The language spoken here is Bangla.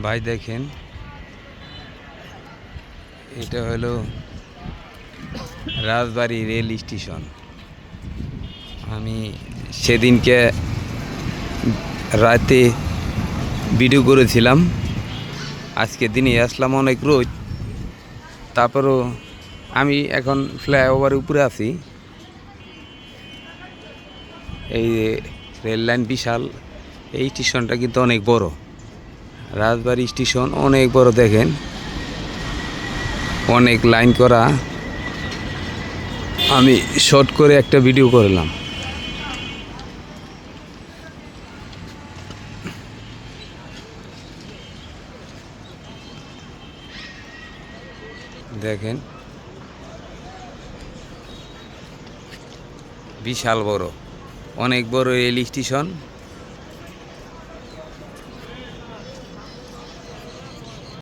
ভাই দেখেন, এটা হলো রাজবাড়ী রেল স্টেশন। আমি সেদিনকে রাতে ভিডিও করেছিলাম, আজকে দিনে আসলাম অনেক রোদ। তারপরও আমি এখন ফ্লাইওভারের উপরে আছি। এই রেল লাইন বিশাল, এই স্টেশনটা কিন্তু অনেক বড়। রাজবাড়ী স্টেশন অনেক বড়, দেখেন অনেক লাইন করা। আমি শর্ট করে একটা ভিডিও করলাম। দেখেন বিশাল বড়, অনেক বড় রেল স্টেশন।